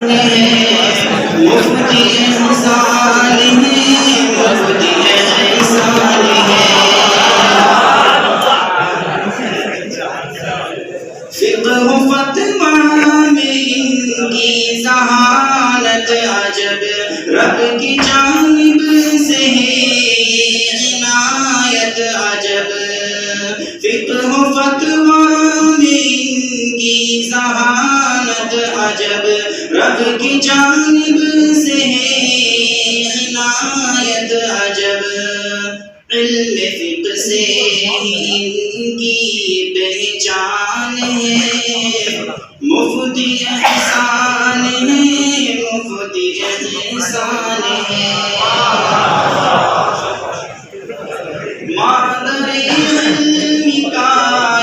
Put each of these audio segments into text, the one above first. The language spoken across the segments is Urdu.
مفتی احسان ہے، مفتی احسان ہے۔ فقہ و فتویٰ میں ان کی ذہانت عجب، رب کی جانب سے ہے عنایت عجب۔ فقہ و فتویٰ میں ان کی ذہانت عجب، رب کی جانب سے ہے عنایت عجب۔ علم فقہ سے ان کی پہچان ہے، مفتی احسان ہے، مفتی احسان ہے۔ مادر علم کا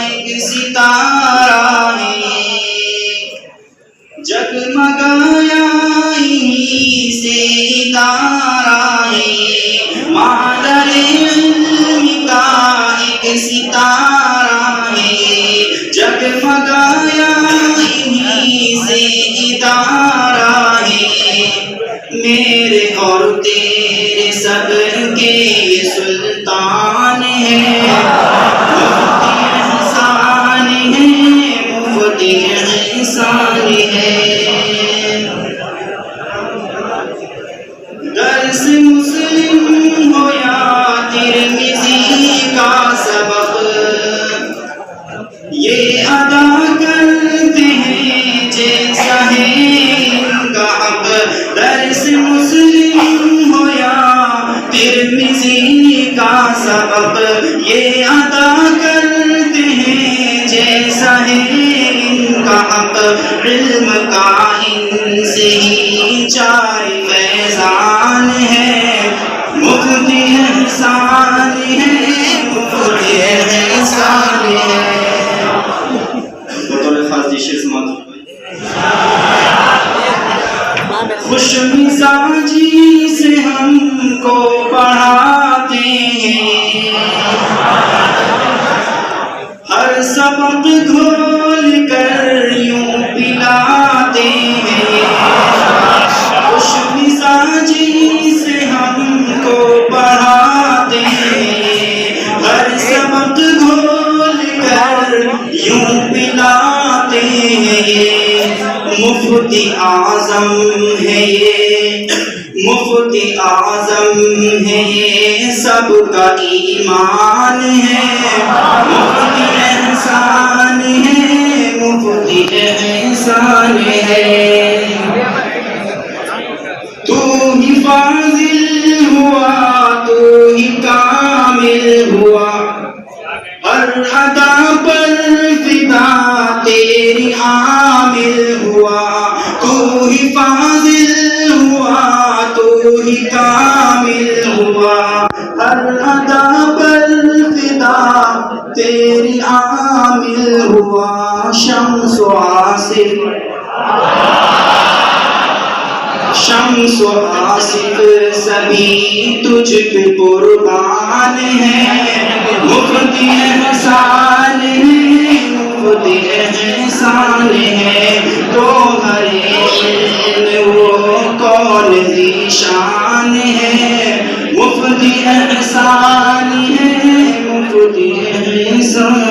ایک ستارہ ہے، جگمگایا انہی سے ادارہ ہے۔ مادر علم کا ایک ستارہ ہے، جگمگایا انہی سے ادارہ ہے۔ میرے اور تیرے صبر کے یہ سلطان ہے، مفتی احسان ہے، مفتی احسان ہے۔ درس مسلم ہو یا ترمذی کا سبق، یہ ادا کرتے ہیں جیسا ہے ان کا حق۔ درس مسلم ہو یا ترمذی کا سبق، یہ ادا کرتے ہیں جیسا ہے ان کا حق۔ علم کا ان سے ہی جاری فیضان ہے، مفتی احسان ہے، مفتی احسان ہے۔ بطور خاص شعر سماعت خوش مزاجی سے ہم کو پڑھاتے ہیں، ہر سبق گھول کر یوں پلاتے ہیں۔ خوش مزاجی سے ہم کو پڑھاتے ہیں، ہر سبق گھول کر یوں پلاتے ہیں۔ مفتی اعظم ہے یہ، مفتی اعظم ہے یہ، سب کا ایمان ہے، مفتی احسان ہے، مفتی احسان ہے۔ تو ہی فاضل ہوا، تو ہی کامل ہوا، ہر ادا پر فدا تیری عامل ہوا۔ تو ہی فاضل ہوا، تو ہی کامل ہوا، ہر ادا پر فدا تیری عامل ہوا۔ شمس و آصف، شمس و آصف سبھی تجھ پہ قربان ہے، مفتی احسان ہے، مفتی احسان ہے۔ تو ہر علم وہ کون ذی شان ہے، مفتی احسان ہے، مفتی احسان